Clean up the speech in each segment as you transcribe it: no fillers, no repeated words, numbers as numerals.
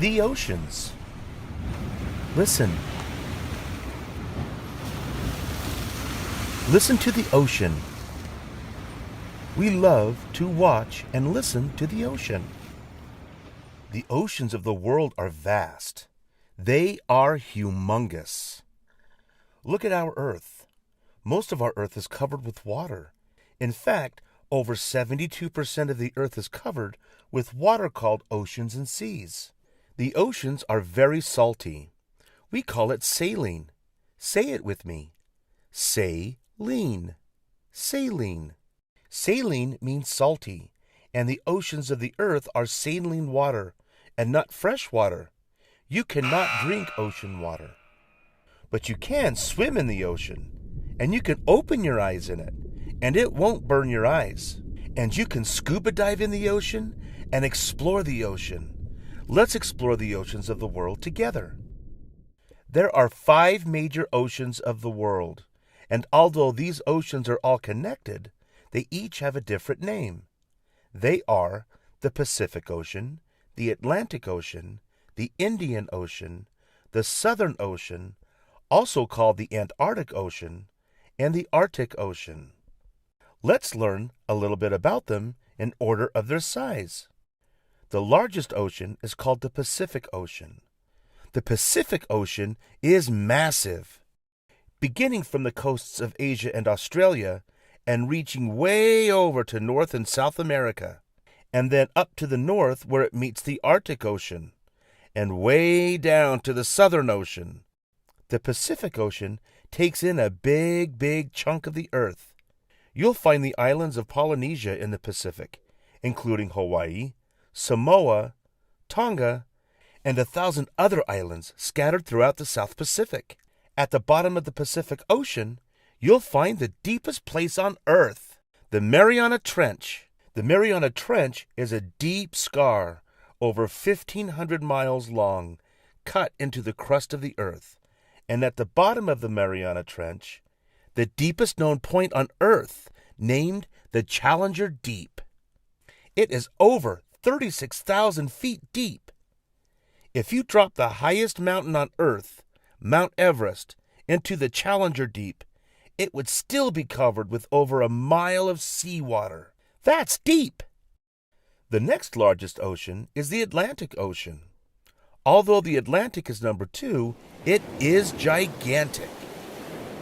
The oceans. Listen. Listen to the ocean. We love to watch and listen to the ocean. The oceans of the world are vast. They are humongous. Look at our Earth. Most of our Earth is covered with water. In fact, over 72% of the Earth is covered with water called oceans and seas. The oceans are very salty. We call it saline. Say it with me. Saline. Saline. Saline means salty, and the oceans of the earth are saline water and not fresh water. You cannot drink ocean water. But you can swim in the ocean, and you can open your eyes in it, and it won't burn your eyes. And you can scuba dive in the ocean and explore the ocean. Let's explore the oceans of the world together. There are 5 major oceans of the world, and although these oceans are all connected, they each have a different name. They are the Pacific Ocean, the Atlantic Ocean, the Indian Ocean, the Southern Ocean, also called the Antarctic Ocean, and the Arctic Ocean. Let's learn a little bit about them in order of their size. The largest ocean is called the Pacific Ocean. The Pacific Ocean is massive. Beginning from the coasts of Asia and Australia, and reaching way over to North and South America, and then up to the north where it meets the Arctic Ocean, and way down to the Southern Ocean. The Pacific Ocean takes in a big chunk of the earth. You'll find the islands of Polynesia in the Pacific, including Hawaii, Samoa, Tonga, and 1,000 other islands scattered throughout the South Pacific. At the bottom of the Pacific Ocean, you'll find the deepest place on Earth, the Mariana Trench. The Mariana Trench is a deep scar over 1,500 miles long, cut into the crust of the Earth. And at the bottom of the Mariana Trench, the deepest known point on Earth, named the Challenger Deep. It is over 36,000 feet deep. If you drop the highest mountain on Earth, Mount Everest, into the Challenger Deep, it would still be covered with over a mile of seawater. That's deep! The next largest ocean is the Atlantic Ocean. Although the Atlantic is number 2, it is gigantic.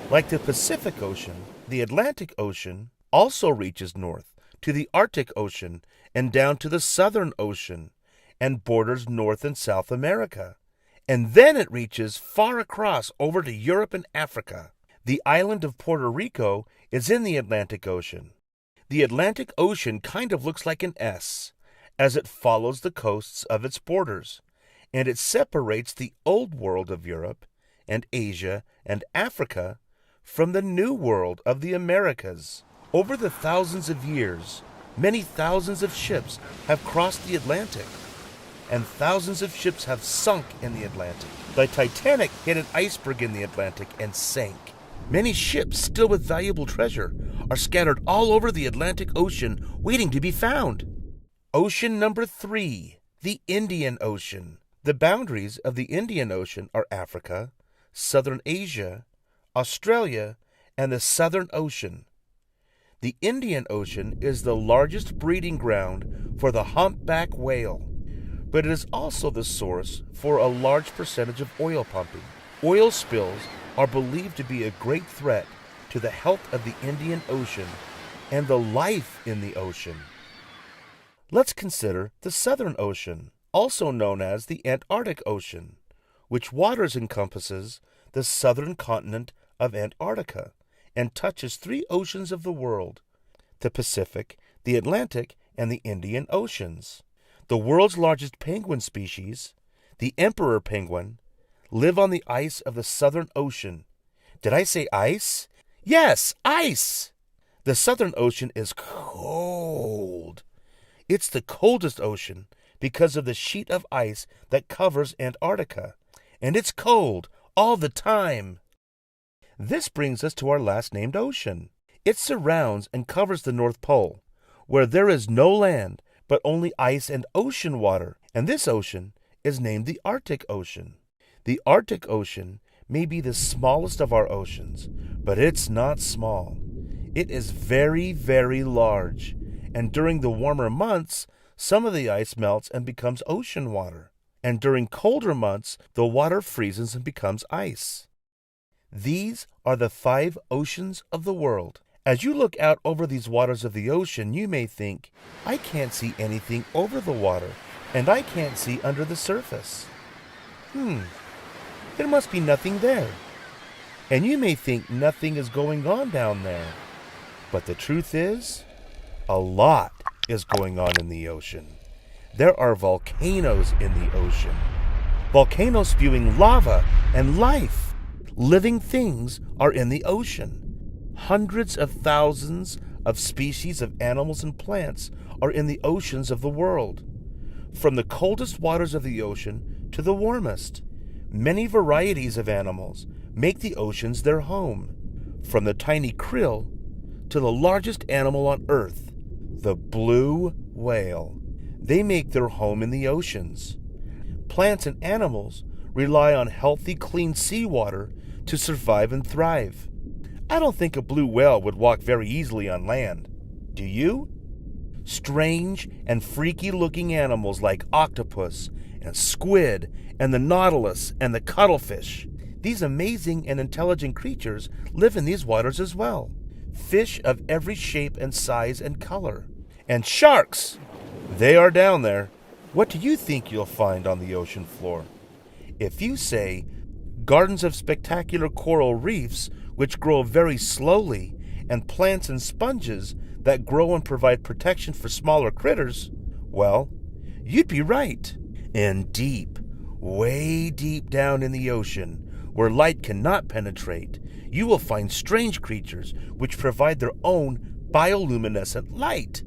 Like the Pacific Ocean, the Atlantic Ocean also reaches north to the Arctic Ocean and down to the Southern Ocean and borders North and South America. And then it reaches far across over to Europe and Africa. The island of Puerto Rico is in the Atlantic Ocean. The Atlantic Ocean kind of looks like an S, as it follows the coasts of its borders, and it separates the old world of Europe and Asia and Africa from the new world of the Americas. Over the thousands of years, many thousands of ships have crossed the Atlantic, and thousands of ships have sunk in the Atlantic. The Titanic hit an iceberg in the Atlantic and sank. Many ships, still with valuable treasure, are scattered all over the Atlantic Ocean, waiting to be found. Ocean number 3, the Indian Ocean. The boundaries of the Indian Ocean are Africa, Southern Asia, Australia, and the Southern Ocean. The Indian Ocean is the largest breeding ground for the humpback whale, but it is also the source for a large percentage of oil pumping. Oil spills are believed to be a great threat to the health of the Indian Ocean and the life in the ocean. Let's consider the Southern Ocean, also known as the Antarctic Ocean, which waters encompasses the southern continent of Antarctica and touches 3 oceans of the world, the Pacific, the Atlantic, and the Indian Oceans. The world's largest penguin species, the emperor penguin, live on the ice of the Southern Ocean. Did I say ice? Yes, ice! The Southern Ocean is cold. It's the coldest ocean because of the sheet of ice that covers Antarctica, and it's cold all the time. This brings us to our last named ocean. It surrounds and covers the North Pole, where there is no land but only ice and ocean water, and this ocean is named the Arctic Ocean. The Arctic Ocean may be the smallest of our oceans, but it's not small. It is very, very large, and during the warmer months, some of the ice melts and becomes ocean water, and during colder months, the water freezes and becomes ice. These are the 5 oceans of the world. As you look out over these waters of the ocean, you may think, I can't see anything over the water, and I can't see under the surface. There must be nothing there. And you may think nothing is going on down there. But the truth is, a lot is going on in the ocean. There are volcanoes in the ocean. Volcanoes spewing lava and life. Living things are in the ocean. Hundreds of thousands of species of animals and plants are in the oceans of the world. From the coldest waters of the ocean to the warmest, many varieties of animals make the oceans their home. From the tiny krill to the largest animal on earth, the blue whale. They make their home in the oceans. Plants and animals rely on healthy, clean seawater to survive and thrive. I don't think a blue whale would walk very easily on land. Do you? Strange and freaky-looking animals like octopus and squid and the nautilus and the cuttlefish. These amazing and intelligent creatures live in these waters as well. Fish of every shape and size and color. And sharks! They are down there. What do you think you'll find on the ocean floor? If you say, gardens of spectacular coral reefs which grow very slowly, and plants and sponges that grow and provide protection for smaller critters, well, you'd be right. And deep, way deep down in the ocean, where light cannot penetrate, you will find strange creatures which provide their own bioluminescent light.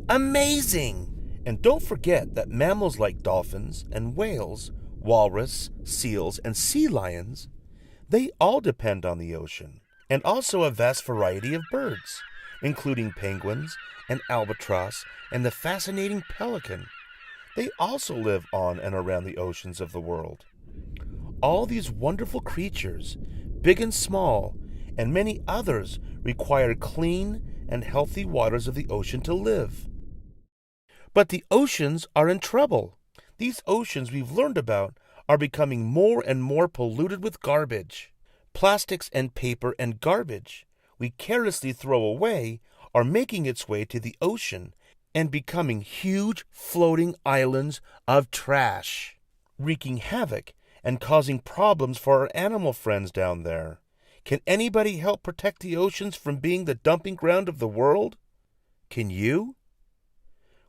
Amazing! And don't forget that mammals like dolphins and whales, walrus, seals, and sea lions, they all depend on the ocean, and also a vast variety of birds, including penguins and albatross and the fascinating pelican. They also live on and around the oceans of the world. All these wonderful creatures, big and small, and many others require clean and healthy waters of the ocean to live. But the oceans are in trouble. These oceans we've learned about are becoming more and more polluted with garbage. Plastics and paper and garbage we carelessly throw away are making its way to the ocean and becoming huge floating islands of trash, wreaking havoc and causing problems for our animal friends down there. Can anybody help protect the oceans from being the dumping ground of the world? Can you?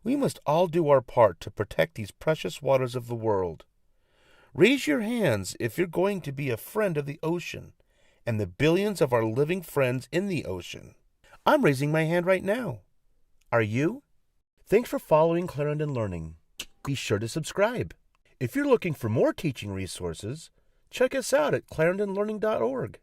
We must all do our part to protect these precious waters of the world. Raise your hands if you're going to be a friend of the ocean and the billions of our living friends in the ocean. I'm raising my hand right now. Are you? Thanks for following Clarendon Learning. Be sure to subscribe. If you're looking for more teaching resources, check us out at clarendonlearning.org.